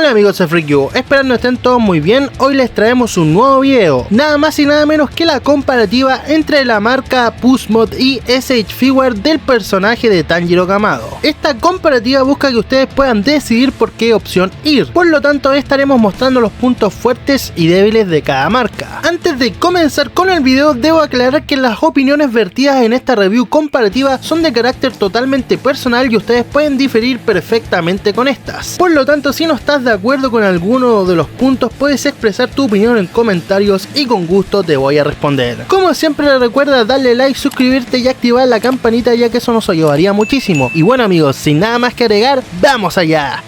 Hola amigos de Freak, esperando estén todos muy bien. Hoy les traemos un nuevo video, nada más y nada menos que la comparativa entre la marca Pushmod y SH Figuarts del personaje de Tanjiro Kamado. Esta comparativa busca que ustedes puedan decidir por qué opción ir, por lo tanto estaremos mostrando los puntos fuertes y débiles de cada marca. Antes de comenzar con el video, debo aclarar que las opiniones vertidas en esta review comparativa son de carácter totalmente personal y ustedes pueden diferir perfectamente con estas. Por lo tanto, si no estás de acuerdo con alguno de los puntos, puedes expresar tu opinión en comentarios y con gusto te voy a responder. Como siempre, recuerda darle like, suscribirte y activar la campanita, ya que eso nos ayudaría muchísimo. Y bueno amigos, sin nada más que agregar, ¡vamos allá!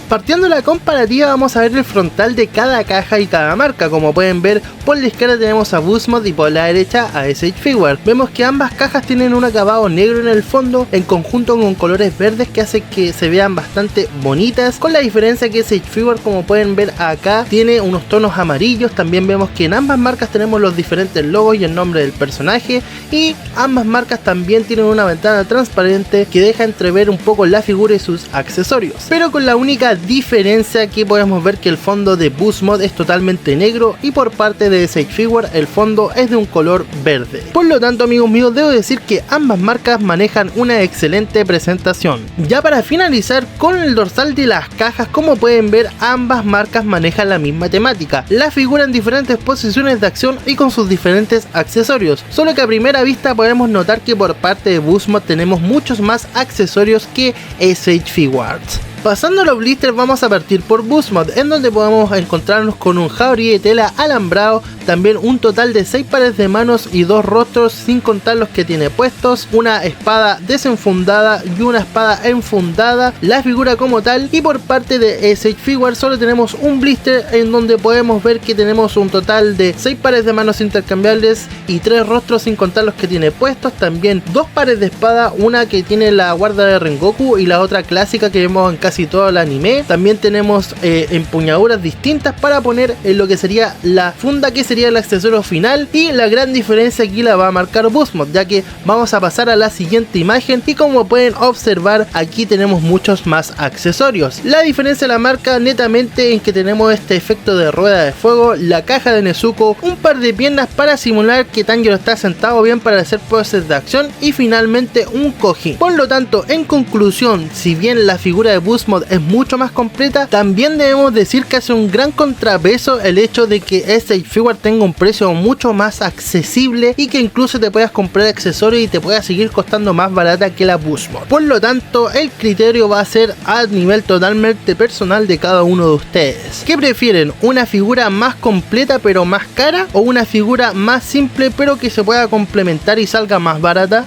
Partiendo de la comparativa, vamos a ver el frontal de cada caja y cada marca. Como pueden ver, por la izquierda tenemos a Pushmod y por la derecha a SH Figuarts. Vemos que ambas cajas tienen un acabado negro en el fondo, en conjunto con colores verdes que hace que se vean bastante bonitas, con la diferencia que SH Figuarts, como pueden ver acá, tiene unos tonos amarillos. También vemos que en ambas marcas tenemos los diferentes logos y el nombre del personaje, y ambas marcas también tienen una ventana transparente que deja entrever un poco la figura y sus accesorios, pero con la única diferencia que podemos ver que el fondo de Pushmod es totalmente negro y por parte de SH Figuarts el fondo es de un color verde. Por lo tanto amigos míos, debo decir que ambas marcas manejan una excelente presentación. Ya para finalizar con el dorsal de las cajas, como pueden ver, ambas marcas manejan la misma temática, la figura en diferentes posiciones de acción y con sus diferentes accesorios, solo que a primera vista podemos notar que por parte de Pushmod tenemos muchos más accesorios que SH Figuarts. Pasando a los blisters, vamos a partir por Pushmod, en donde podemos encontrarnos con un jauría de tela alambrado, también un total de 6 pares de manos y 2 rostros, sin contar los que tiene puestos, una espada desenfundada y una espada enfundada, la figura como tal. Y por parte de SH Figuarts solo tenemos un blister, en donde podemos ver que tenemos un total de 6 pares de manos intercambiables y 3 rostros, sin contar los que tiene puestos, también 2 pares de espada, una que tiene la guarda de Rengoku y la otra clásica que vemos en casi todo el anime. También tenemos empuñaduras distintas para poner en lo que sería la funda, que sería el accesorio final, y la gran diferencia aquí la va a marcar Pushmod, ya que vamos a pasar a la siguiente imagen y como pueden observar aquí tenemos muchos más accesorios. La diferencia de la marca netamente en que tenemos este efecto de rueda de fuego, la caja de Nezuko, un par de piernas para simular que Tanjiro está sentado bien para hacer poses de acción y finalmente un cojín. Por lo tanto, en conclusión, si bien la figura de Pushmod es mucho más completa, también debemos decir que hace un gran contrapeso el hecho de que SH Figuarts tenga un precio mucho más accesible y que incluso te puedas comprar accesorios y te pueda seguir costando más barata que la Pushmod. Por lo tanto, el criterio va a ser a nivel totalmente personal de cada uno de ustedes. ¿Qué prefieren? ¿Una figura más completa pero más cara o una figura más simple pero que se pueda complementar y salga más barata?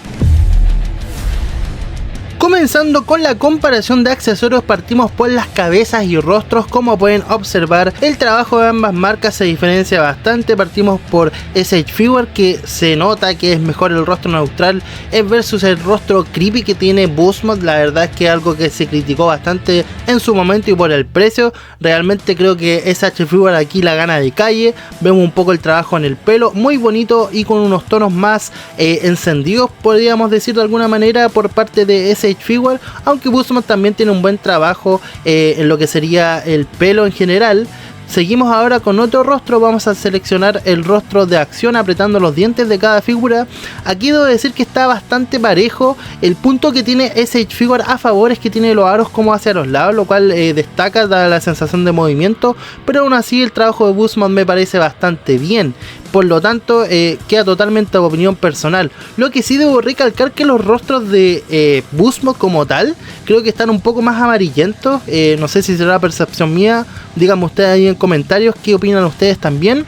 Comenzando con la comparación de accesorios, partimos por las cabezas y rostros. Como pueden observar, el trabajo de ambas marcas se diferencia bastante. Partimos por SH Figuarts, que se nota que es mejor el rostro neutral versus el rostro creepy que tiene Pushmod. La verdad es que es algo que se criticó bastante en su momento y por el precio. Realmente creo que SH Figuarts aquí la gana de calle. Vemos un poco el trabajo en el pelo, muy bonito y con unos tonos más encendidos, podríamos decir de alguna manera, por parte de SH Figuarts, aunque Pushmod también tiene un buen trabajo en lo que sería el pelo en general. Seguimos ahora con otro rostro, vamos a seleccionar el rostro de acción apretando los dientes de cada figura. Aquí debo decir que está bastante parejo. El punto que tiene SH Figuarts a favor es que tiene los aros como hacia los lados, lo cual destaca, da la sensación de movimiento, pero aún así el trabajo de Pushmod me parece bastante bien. Por lo tanto, queda totalmente a opinión personal. Lo que sí debo recalcar que los rostros de Pushmod como tal, creo que están un poco más amarillentos. No sé si será percepción mía. Díganme ustedes ahí en comentarios qué opinan ustedes también.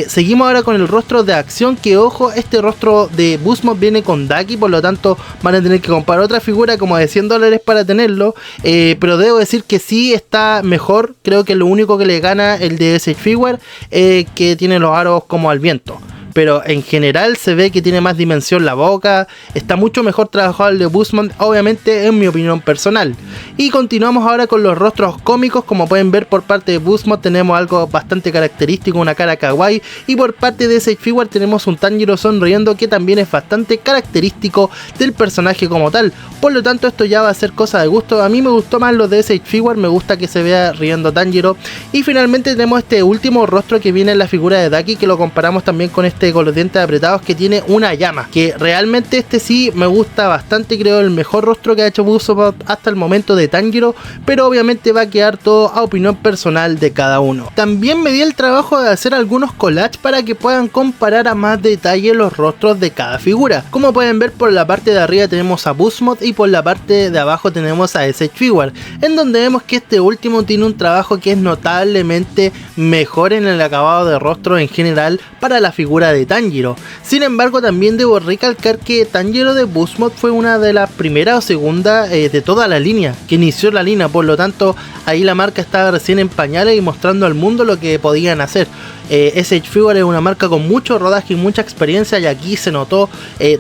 Seguimos ahora con el rostro de acción, que ojo, este rostro de Pushmod viene con Daki, por lo tanto van a tener que comprar otra figura como de $100 para tenerlo. Pero debo decir que sí está mejor. Creo que lo único que le gana el de SH Figuarts que tiene los aros como al viento. pero en general se ve que tiene más dimensión la boca, está mucho mejor trabajado el de Buzzmod, obviamente en mi opinión personal. Y continuamos ahora con los rostros cómicos. Como pueden ver, por parte de Buzzmod tenemos algo bastante característico, una cara kawaii, y por parte de Sage Figure tenemos un Tanjiro sonriendo que también es bastante característico del personaje como tal. Por lo tanto, esto ya va a ser cosa de gusto. A mí me gustó más los de Sage Figure, me gusta que se vea riendo Tanjiro. Y finalmente tenemos este último rostro que viene en la figura de Daki, que lo comparamos también con este con los dientes apretados, que tiene una llama, que realmente este sí me gusta bastante, creo el mejor rostro que ha hecho Buzzmod hasta el momento de Tanjiro, pero obviamente va a quedar todo a opinión personal de cada uno. También me di el trabajo de hacer algunos collages para que puedan comparar a más detalle los rostros de cada figura. Como pueden ver, por la parte de arriba tenemos a Buzzmod y por la parte de abajo tenemos a Sage Figure, en donde vemos que este último tiene un trabajo que es notablemente mejor en el acabado de rostro en general para la figura de Tanjiro. Sin embargo, también debo recalcar que Tanjiro de Buzzmod fue una de las primeras o segunda de toda la línea, que inició la línea, por lo tanto ahí la marca estaba recién en pañales y mostrando al mundo lo que podían hacer. Sage Figure es una marca con mucho rodaje y mucha experiencia, y aquí se notó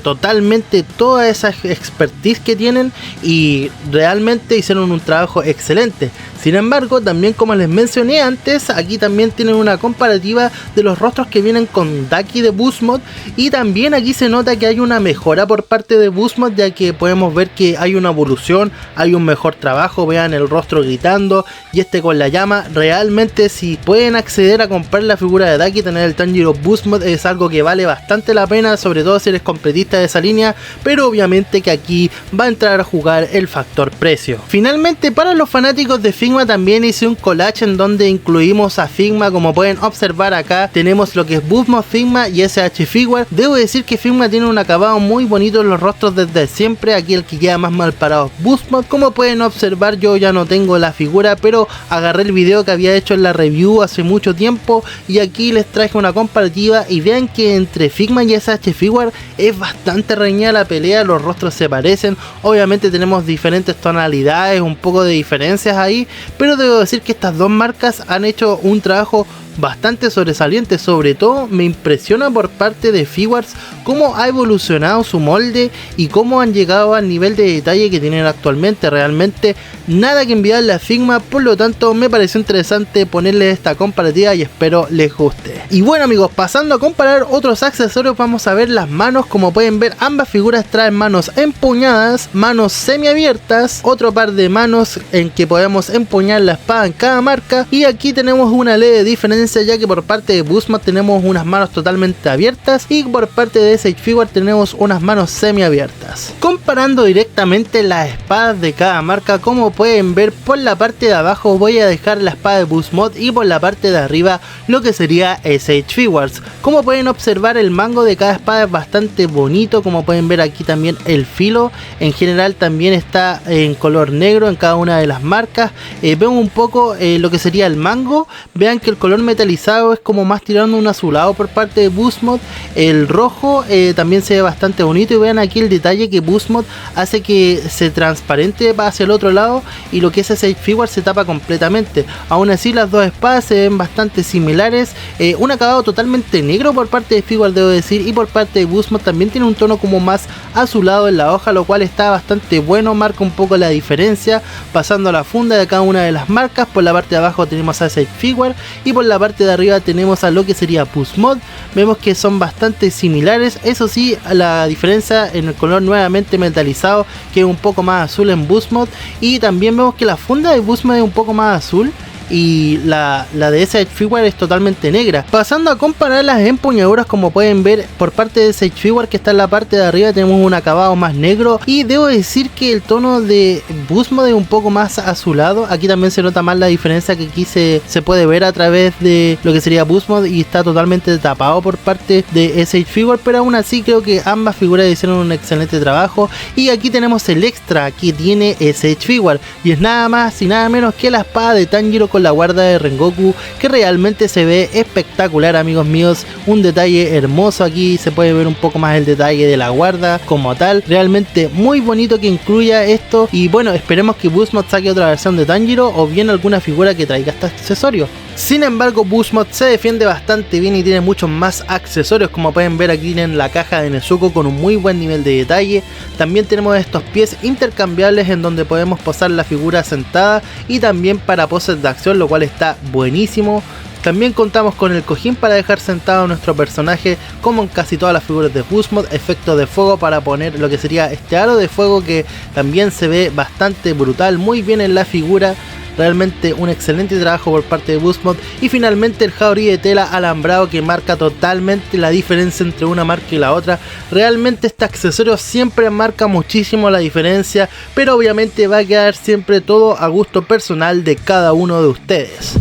totalmente toda esa expertise que tienen y realmente hicieron un trabajo excelente. Sin embargo, también como les mencioné antes, aquí también tienen una comparativa de los rostros que vienen con Daki de Buzzmod, y también aquí se nota que hay una mejora por parte de Buzzmod, ya que podemos ver que hay una evolución, hay un mejor trabajo. Vean el rostro gritando y este con la llama. Realmente, si pueden acceder a comprar la figura de Daki, tener el Tanjiro Buzzmod es algo que vale bastante la pena, sobre todo si eres completista de esa línea, pero obviamente que aquí va a entrar a jugar el factor precio. Finalmente, para los fanáticos de Figma también hice un collage en donde incluimos a Figma. Como pueden observar acá tenemos lo que es Buzzmod, Figma y SH Figure. Debo decir que Figma tiene un acabado muy bonito en los rostros desde siempre. Aquí el que queda más mal parado es Buzzmod. Como pueden observar, yo ya no tengo la figura, pero agarré el video que había hecho en la review hace mucho tiempo y aquí les traje una comparativa, y vean que entre Figma y SH Figure es bastante reñida la pelea. Los rostros se parecen, obviamente tenemos diferentes tonalidades, un poco de diferencias ahí, pero debo decir que estas dos marcas han hecho un trabajo bastante sobresaliente. Sobre todo me impresiona por parte de Figures cómo ha evolucionado su molde y cómo han llegado al nivel de detalle que tienen actualmente. Realmente nada que enviarle a Figma, por lo tanto me pareció interesante ponerle esta comparativa y espero les guste. Y bueno amigos, pasando a comparar otros accesorios, vamos a ver las manos. Como pueden ver, ambas figuras traen manos empuñadas, manos semiabiertas, otro par de manos en que podemos empuñar la espada en cada marca, y aquí tenemos una leve diferencia, ya que por parte de Buzzmod tenemos unas manos totalmente abiertas y por parte de Sage Figure tenemos unas manos semiabiertas. Comparando directamente las espadas de cada marca, como pueden ver, por la parte de abajo voy a dejar la espada de Buzzmod y por la parte de arriba lo que sería Sage Figures. Como pueden observar, el mango de cada espada es bastante bonito. Como pueden ver, aquí también el filo en general también está en color negro en cada una de las marcas. Vemos un poco lo que sería el mango. Vean que el color metalizado es como más tirando un azulado por parte de Buzzmod. El rojo también se ve bastante bonito, y vean aquí el detalle que Buzzmod hace que se transparente hacia el otro lado, y lo que es Sage Figure se tapa completamente. Aún así, las dos espadas se ven bastante similares. Un acabado totalmente negro por parte de Figure, debo decir, y por parte de Buzzmod también tiene un tono como más azulado en la hoja, lo cual está bastante bueno, marca un poco la diferencia. Pasando a la funda de cada una de las marcas, por la parte de abajo tenemos a Sage Figure y por la parte de arriba tenemos a lo que sería Buzzmod. Vemos que son bastante similares, eso sí, la diferencia en el color nuevamente metalizado, que es un poco más azul en Buzzmod, y también vemos que la funda de Buzzmod es un poco más azul y la de Sage Figure es totalmente negra. Pasando a comparar las empuñaduras, como pueden ver, por parte de Sage Figure, que está en la parte de arriba, tenemos un acabado más negro, y debo decir que el tono de Buzzmod es un poco más azulado. Aquí también se nota más la diferencia, que aquí se puede ver a través de lo que sería Buzzmod y está totalmente tapado por parte de Sage Figure, pero aún así creo que ambas figuras hicieron un excelente trabajo. Y aquí tenemos el extra que tiene Sage Figure, y es nada más y nada menos que la espada de Tanjiro con la guarda de Rengoku, que realmente se ve espectacular, amigos míos. Un detalle hermoso, aquí se puede ver un poco más el detalle de la guarda como tal. Realmente muy bonito que incluya esto, y bueno, esperemos que Buzzmod saque otra versión de Tanjiro o bien alguna figura que traiga este accesorio. Sin embargo, Buzzmod se defiende bastante bien y tiene muchos más accesorios. Como pueden ver, aquí tienen la caja de Nezuko con un muy buen nivel de detalle. También tenemos estos pies intercambiables en donde podemos posar la figura sentada y también para poses de acción, lo cual está buenísimo. También contamos con el cojín para dejar sentado a nuestro personaje, como en casi todas las figuras de Buzzmod, efecto de fuego para poner lo que sería este aro de fuego, que también se ve bastante brutal, muy bien en la figura. Realmente un excelente trabajo por parte de Buzzmod. Y finalmente el Haori de tela alambrado, que marca totalmente la diferencia entre una marca y la otra. Realmente este accesorio siempre marca muchísimo la diferencia, pero obviamente va a quedar siempre todo a gusto personal de cada uno de ustedes.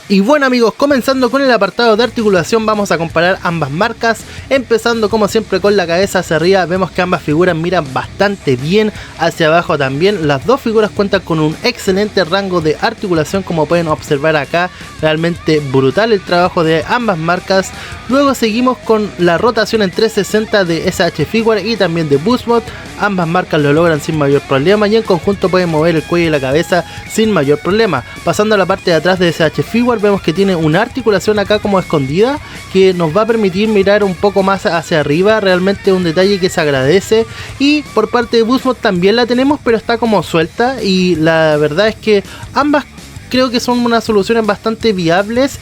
Y bueno amigos, comenzando con el apartado de articulación, vamos a comparar ambas marcas, empezando como siempre con la cabeza hacia arriba. Vemos que ambas figuras miran bastante bien, hacia abajo también. Las dos figuras cuentan con un excelente rango de articulación, como pueden observar acá. Realmente brutal el trabajo de ambas marcas. Luego seguimos con la rotación en 360 de SH Figuarts y también de Buzzmod. Ambas marcas lo logran sin mayor problema y en conjunto pueden mover el cuello y la cabeza sin mayor problema. Pasando a la parte de atrás de SH Figuarts, vemos que tiene una articulación acá como escondida, que nos va a permitir mirar un poco más hacia arriba. Realmente un detalle que se agradece. Y por parte de Buzzmod también la tenemos, pero está como suelta, y la verdad es que ambas creo que son unas soluciones bastante viables.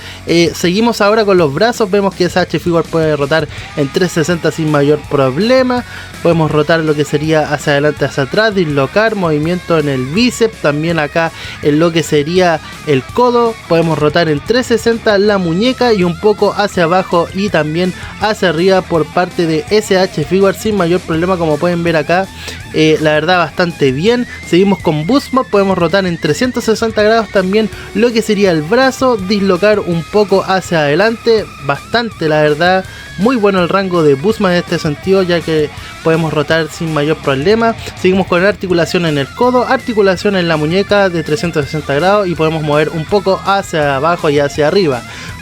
Seguimos ahora con los brazos. Vemos que SH Figuarts puede rotar en 360 sin mayor problema. Podemos rotar lo que sería hacia adelante, hacia atrás, dislocar, movimiento en el bíceps, también acá en lo que sería el codo. Podemos rotar en 360 la muñeca y un poco hacia abajo y también hacia arriba por parte de SH Figuarts sin mayor problema, como pueden ver acá. La verdad bastante bien. Seguimos con Buzzmod, podemos rotar en 360 grados también lo que sería el brazo, dislocar un poco hacia adelante, bastante la verdad. Muy bueno el rango de Buzzmod en este sentido, ya que podemos rotar sin mayor problema. Seguimos con articulación en el codo, articulación en la muñeca de 360 grados y podemos mover un poco hacia abajo y hacia arriba.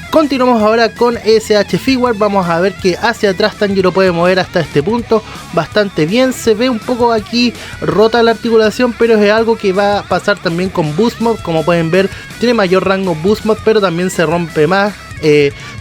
Continuamos ahora con SH Figuarts. Vamos a ver que hacia atrás Tanjiro puede mover hasta este punto bastante bien. Se ve un poco aquí rota la articulación, pero es algo que va a pasar también con Buzzmod. Como pueden ver, tiene mayor rango Buzzmod, pero también se rompe más.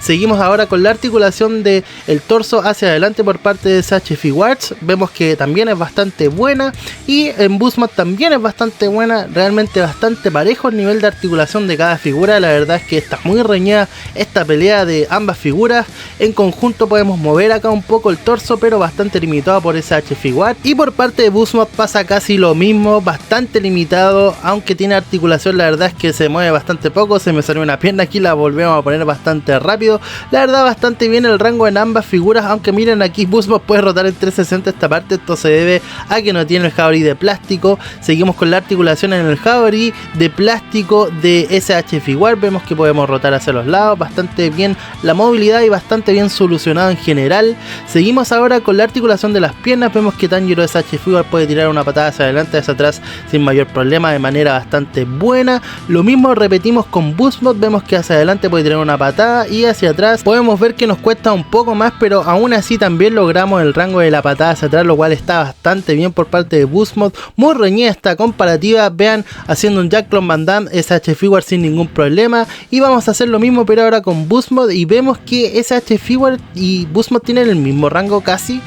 Seguimos ahora con la articulación del torso hacia adelante por parte de SH Figuarts. Vemos que también es bastante buena, y en Buzzmod también es bastante buena. Realmente bastante parejo el nivel de articulación de cada figura. La verdad es que está muy reñida esta pelea de ambas figuras. En conjunto podemos mover acá un poco el torso, pero bastante limitado por SH Figuarts. Y por parte de Buzzmod pasa casi lo mismo, bastante limitado, aunque tiene articulación. La verdad es que se mueve bastante poco. Se me salió una pierna aquí, la volvemos a poner bastante rápido. La verdad bastante bien el rango en ambas figuras, aunque miren aquí Buzzmod puede rotar en 360 esta parte. Esto se debe a que no tiene el Haori de plástico. Seguimos con la articulación en el Haori de plástico de SH Figuarts. Vemos que podemos rotar hacia los lados, bastante bien la movilidad y bastante bien solucionado en general. Seguimos ahora con la articulación de las piernas. Vemos que Tanjiro SH Figuarts puede tirar una patada hacia adelante, hacia atrás sin mayor problema, de manera bastante buena. Lo mismo repetimos con Buzzmod. Vemos que hacia adelante puede tirar una patada y hacia atrás podemos ver que nos cuesta un poco más, pero aún así también logramos el rango de la patada hacia atrás, lo cual está bastante bien por parte de Buzzmod. Muy reñida esta comparativa. Vean, haciendo un Jean-Claude Van Damme SH Figuarts sin ningún problema, y vamos a hacer lo mismo pero ahora con Buzzmod, y vemos que SH Figuarts y Buzzmod tienen el mismo rango casi.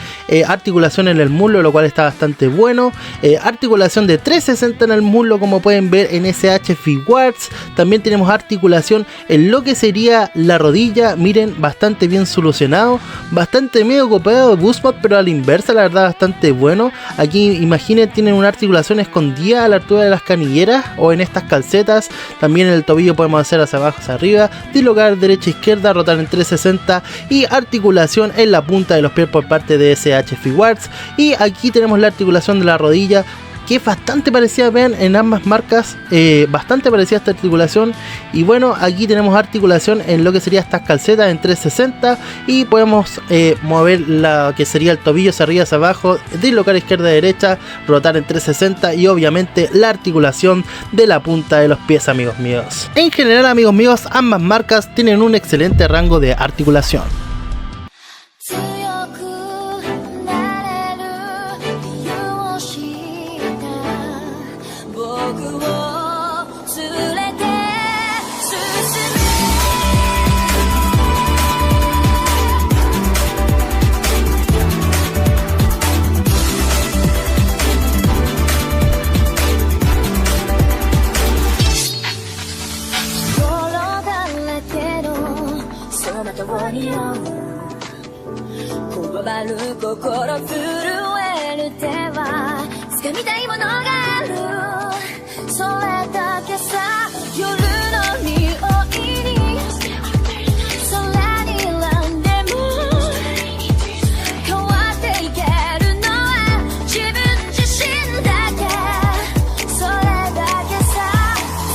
Articulación en el muslo, lo cual está bastante bueno. Articulación de 360 en el muslo, como pueden ver en SH Figuarts. También tenemos articulación en lo que sería la rodilla, miren, bastante bien solucionado, bastante medio copiado de Buzzmod, pero a la inversa, la verdad bastante bueno. Aquí imaginen, tienen una articulación escondida a la altura de las canilleras o en estas calcetas. También en el tobillo podemos hacer hacia abajo, hacia arriba, dislocar derecha, izquierda, rotar en 360 y articulación en la punta de los pies por parte de SH Figuarts. Y aquí tenemos la articulación de la rodilla, que es bastante parecida, vean, en ambas marcas, bastante parecida esta articulación. Y bueno, aquí tenemos articulación en lo que sería estas calcetas en 360 y podemos mover la que sería el tobillo hacia arriba, hacia abajo, dislocar izquierda, derecha, rotar en 360 y obviamente la articulación de la punta de los pies, amigos míos. En general, amigos míos, ambas marcas tienen un excelente rango de articulación. に酔うこわばる心震える手は掴みたいものがあるそれだけさ夜の匂いに空に選んでも変わっていけるのは自分自身だけそれだけさ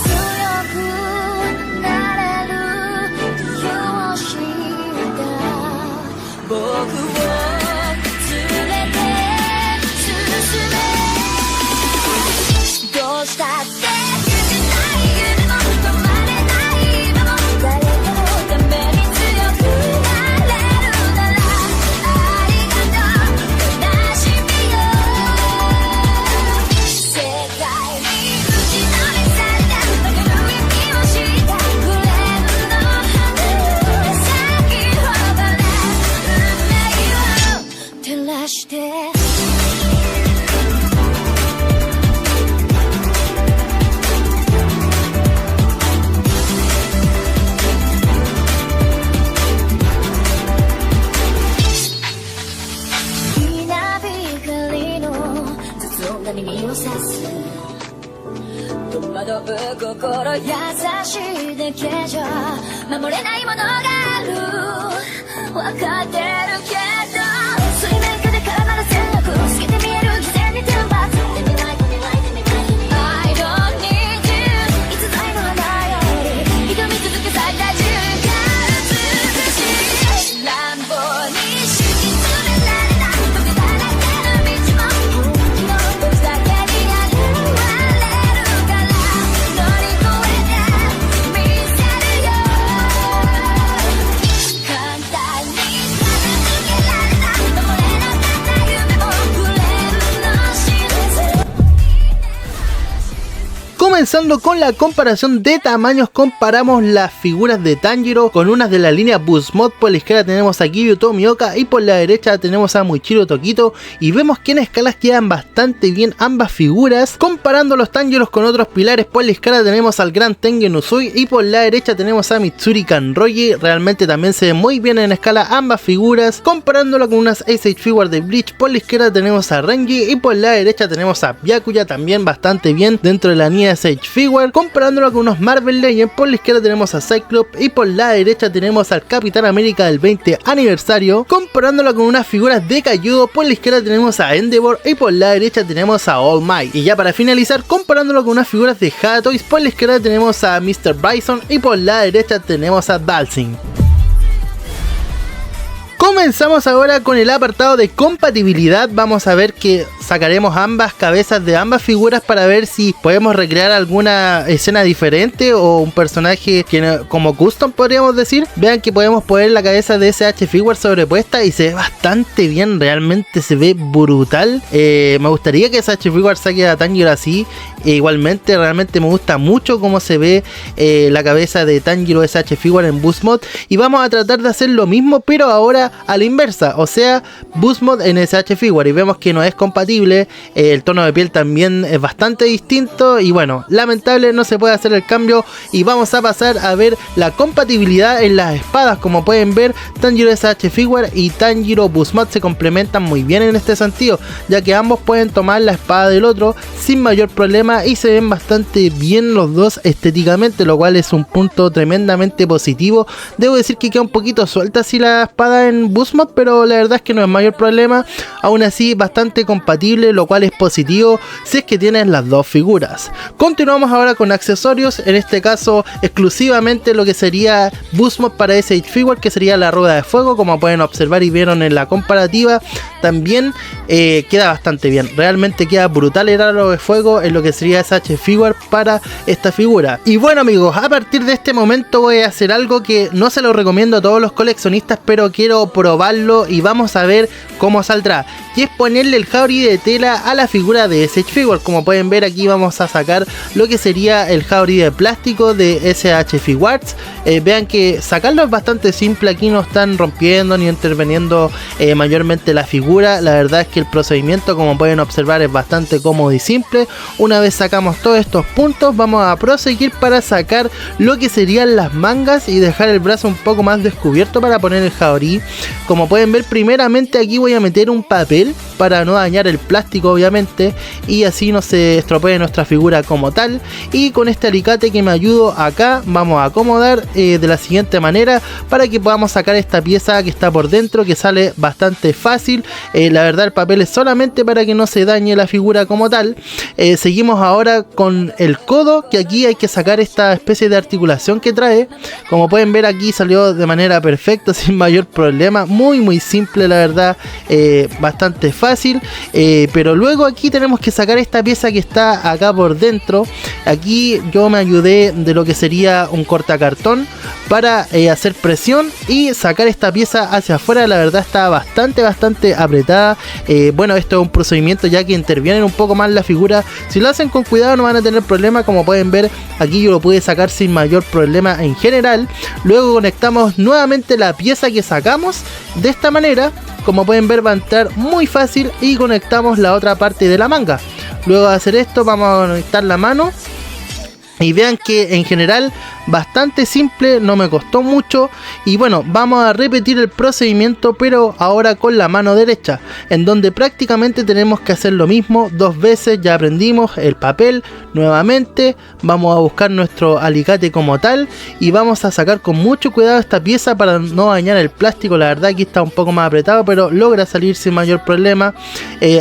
強くなれる理由を知った僕を連れて進めどうしたって心優しいだけじゃ守れないものがある分かってるけど水面下で絡まる戦略透けて見える偽善に天罰 I don't need you いつ愛の花より挑み続け咲いた瞬間美しい乱暴に敷き詰められた解けだらけの道も本気の僕だけにあるComenzando con la comparación de tamaños, comparamos las figuras de Tanjiro con unas de la línea Boost Mod. Por la izquierda tenemos a Kiryu Tomioka y por la derecha tenemos a Muichiro Tokito, y vemos que en escalas quedan bastante bien ambas figuras. Comparando los Tanjiros con otros pilares, por la izquierda tenemos al Gran Tengen Uzui y por la derecha tenemos a Mitsuri Kanroji. Realmente también se ven muy bien en escala ambas figuras. Comparándolo con unas Ace Age Figure de Bleach, por la izquierda tenemos a Renji y por la derecha tenemos a Byakuya, también bastante bien dentro de la línea Ace Age Figure. Comparándolo con unos Marvel Legends, por la izquierda tenemos a Cyclops y por la derecha tenemos al Capitán América del 20 aniversario. Comparándolo con unas figuras de Kaijudo, por la izquierda tenemos a Endeavor y por la derecha tenemos a All Might. Y ya para finalizar, comparándolo con unas figuras de Hatoys, por la izquierda tenemos a Mr. Bison y por la derecha tenemos a Dalsing. Comenzamos ahora con el apartado de compatibilidad. Vamos a ver que sacaremos ambas cabezas de ambas figuras para ver si podemos recrear alguna escena diferente o un personaje que, como custom podríamos decir. Vean que podemos poner la cabeza de SH Figure sobrepuesta y se ve bastante bien, realmente se ve brutal. Me gustaría que SH Figure saque a Tanjiro así. Igualmente realmente me gusta mucho cómo se ve la cabeza de Tanjiro SH Figure en Boost Mod, y vamos a tratar de hacer lo mismo pero ahora a la inversa, o sea, Boost Mod en SH Figure, y vemos que no es compatible. El tono de piel también es bastante distinto y bueno, lamentable, no se puede hacer el cambio. Y vamos a pasar a ver la compatibilidad en las espadas. Como pueden ver, Tanjiro SH Figure y Tanjiro Boost Mod se complementan muy bien en este sentido, ya que ambos pueden tomar la espada del otro sin mayor problema y se ven bastante bien los dos estéticamente, lo cual es un punto tremendamente positivo. Debo decir que queda un poquito suelta así la espada en Boost Mod, pero la verdad es que no es mayor problema. Aún así bastante compatible, lo cual es positivo si es que tienes las dos figuras. Continuamos ahora con accesorios, en este caso exclusivamente lo que sería Boost Mod para SH Figure, que sería la rueda de fuego. Como pueden observar y vieron en la comparativa, también queda bastante bien, realmente queda brutal el aro de fuego en lo que sería SH Figure para esta figura. Y bueno amigos, a partir de este momento voy a hacer algo que no se lo recomiendo a todos los coleccionistas, pero quiero probarlo y vamos a ver cómo saldrá, y es ponerle el Haori de tela a la figura de SH Figuarts. Como pueden ver, aquí vamos a sacar lo que sería el Jauregui de plástico de SH Figuarts. Vean que sacarlo es bastante simple, aquí no están rompiendo ni interviniendo mayormente la figura. La verdad es que el procedimiento, como pueden observar, es bastante cómodo y simple. Una vez sacamos todos estos puntos, vamos a proseguir para sacar lo que serían las mangas y dejar el brazo un poco más descubierto para poner el Jauregui. Como pueden ver, primeramente aquí voy a meter un papel para no dañar el plástico, obviamente, y así no se estropee nuestra figura como tal. Y con este alicate que me ayudo acá, vamos a acomodar de la siguiente manera para que podamos sacar esta pieza que está por dentro, que sale bastante fácil. La verdad, el papel es solamente para que no se dañe la figura como tal. Seguimos ahora con el codo, que aquí hay que sacar esta especie de articulación que trae. Como pueden ver, aquí salió de manera perfecta, sin mayor problema, muy simple, la verdad, bastante fácil. Pero luego aquí tenemos que sacar esta pieza que está acá por dentro. Aquí yo me ayudé de lo que sería un cortacartón para hacer presión y sacar esta pieza hacia afuera. La verdad está bastante apretada. Bueno, esto es un procedimiento ya que intervienen un poco más la figura. Si lo hacen con cuidado no van a tener problema. Como pueden ver, aquí yo lo pude sacar sin mayor problema en general. Luego conectamos nuevamente la pieza que sacamos de esta manera. Como pueden ver, va a entrar muy fácil, y conectamos la otra parte de la manga. Luego de hacer esto, vamos a conectar la mano. Y vean que en general bastante simple, no me costó mucho. Y bueno, vamos a repetir el procedimiento, pero ahora con la mano derecha, en donde prácticamente tenemos que hacer lo mismo dos veces. Ya aprendimos el papel. Nuevamente vamos a buscar nuestro alicate como tal y vamos a sacar con mucho cuidado esta pieza para no dañar el plástico. La verdad aquí está un poco más apretado, pero logra salir sin mayor problema.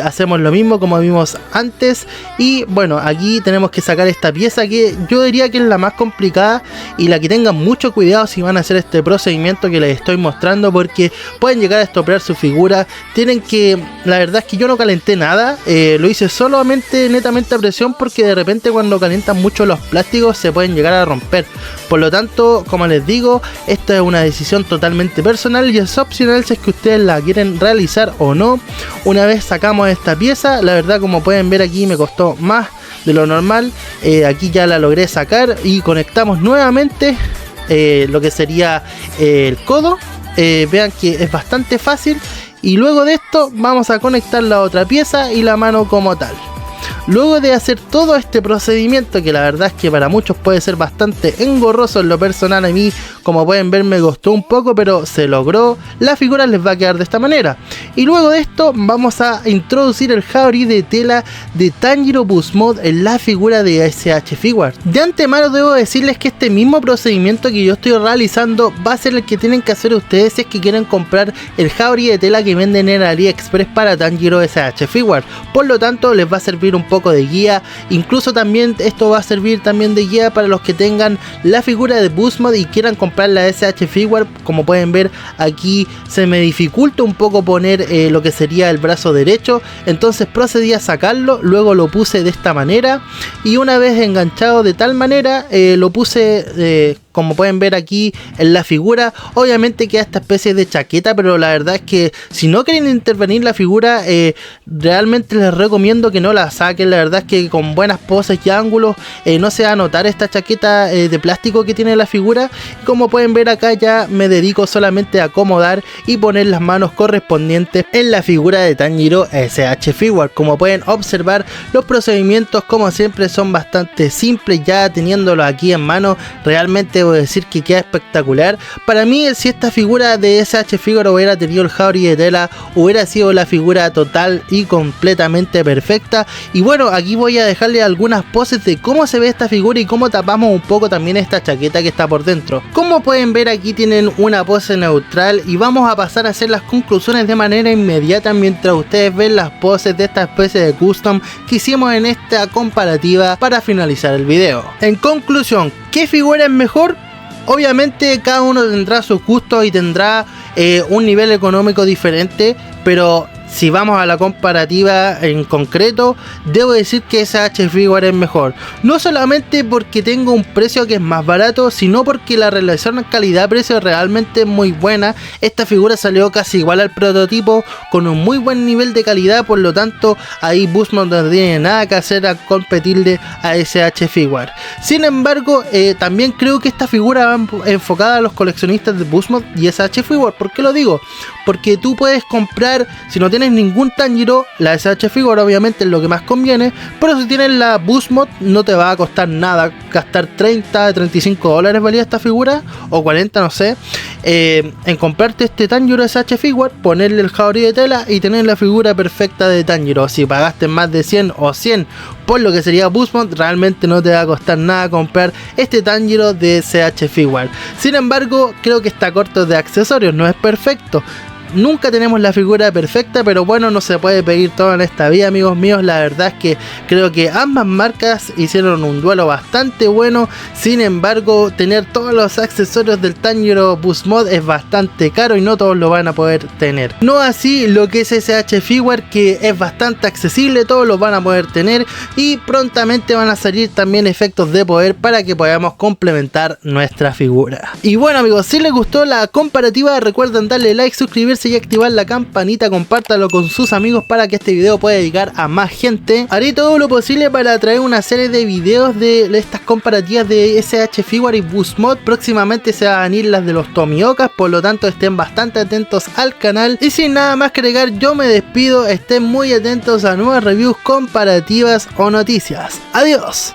Hacemos lo mismo como vimos antes. Y bueno, aquí tenemos que sacar esta pieza que yo diría que es la más complicada y la que tengan mucho cuidado si van a hacer este procedimiento que les estoy mostrando, porque pueden llegar a estropear su figura. Tienen que, la verdad es que yo no calenté nada, lo hice solamente netamente a presión, porque de repente cuando calientan mucho los plásticos se pueden llegar a romper. Por lo tanto, como les digo, esta es una decisión totalmente personal y es opcional si es que ustedes la quieren realizar o no. Una vez sacamos esta pieza, la verdad, como pueden ver, aquí me costó más de lo normal. Aquí ya la logré sacar y conectamos nuevamente lo que sería el codo. Vean que es bastante fácil, y luego de esto vamos a conectar la otra pieza y la mano como tal. Luego de hacer todo este procedimiento, que la verdad es que para muchos puede ser bastante engorroso, en lo personal a mí, como pueden ver, me costó un poco, pero se logró. La figura les va a quedar de esta manera. Y luego de esto vamos a introducir el Jauregui de tela de Tanjiro Boost Mode en la figura de SH Figuarts. De antemano debo decirles que este mismo procedimiento que yo estoy realizando va a ser el que tienen que hacer ustedes si es que quieren comprar el Jauregui de tela que venden en AliExpress para Tanjiro SH Figuarts. Por lo tanto, les va a servir un poco de guía. Incluso también esto va a servir también de guía para los que tengan la figura de Boost Mode y quieran comprar la SH Figuarts. Como pueden ver, aquí se me dificulta un poco poner lo que sería el brazo derecho, entonces procedí a sacarlo. Luego lo puse de esta manera, y una vez enganchado de tal manera lo puse como pueden ver aquí en la figura. Obviamente queda esta especie de chaqueta, pero la verdad es que si no quieren intervenir la figura, realmente les recomiendo que no la saquen. La verdad es que con buenas poses y ángulos no se va a notar esta chaqueta de plástico que tiene la figura. Como pueden ver acá, ya me dedico solamente a acomodar y poner las manos correspondientes en la figura de Tanjiro SH Figuarts. Como pueden observar, los procedimientos como siempre son bastante simples. Ya teniéndolo aquí en mano, realmente debo decir que queda espectacular. Para mí, si esta figura de SH Figuarts hubiera tenido el Jauregui de tela, hubiera sido la figura total y completamente perfecta. Y bueno, aquí voy a dejarle algunas poses de cómo se ve esta figura y cómo tapamos un poco también esta chaqueta que está por dentro. Como pueden ver, aquí tienen una pose neutral, y vamos a pasar a hacer las conclusiones de manera inmediata mientras ustedes ven las poses de esta especie de custom que hicimos en esta comparativa para finalizar el video. En conclusión, ¿qué figura es mejor? Obviamente cada uno tendrá sus gustos y tendrá un nivel económico diferente, pero si vamos a la comparativa en concreto, debo decir que SH Figuarts es mejor. No solamente porque tenga un precio que es más barato, sino porque la relación calidad-precio realmente es muy buena. Esta figura salió casi igual al prototipo, con un muy buen nivel de calidad, por lo tanto ahí Boostmod no tiene nada que hacer a competirle a SH Figuarts. Sin embargo, también creo que esta figura va enfocada a los coleccionistas de Boostmod y SH Figuarts. ¿Por qué lo digo? Porque tú puedes comprar, si no tienes ningún Tanjiro, la SH Figuarts obviamente es lo que más conviene, pero si tienes la Boostmod no te va a costar nada gastar 30, 35 dólares valía esta figura, o 40, no sé, en comprarte este Tanjiro SH Figuarts, ponerle el Haori de tela y tener la figura perfecta de Tanjiro. Si pagaste más de 100 o 100 por lo que sería Boostmod, realmente no te va a costar nada comprar este Tanjiro de SH Figuarts. Sin embargo, creo que está corto de accesorios, no es perfecto. Nunca tenemos la figura perfecta, pero bueno, no se puede pedir todo en esta vida, amigos míos. La verdad es que creo que ambas marcas hicieron un duelo bastante bueno. Sin embargo, tener todos los accesorios del Tanjiro Boostmod es bastante caro y no todos lo van a poder tener. No así lo que es SH Figuarts, que es bastante accesible, todos los van a poder tener y prontamente van a salir también efectos de poder para que podamos complementar nuestra figura. Y bueno, amigos, si les gustó la comparativa, recuerden darle like, suscribirse y activar la campanita, compártalo con sus amigos para que este video pueda llegar a más gente. Haré todo lo posible para traer una serie de videos de estas comparativas de SH Figuarts y Boostmod. Próximamente se van a venir las de los Tomiokas, por lo tanto estén bastante atentos al canal. Y sin nada más que agregar, yo me despido, estén muy atentos a nuevas reviews, comparativas o noticias. Adiós.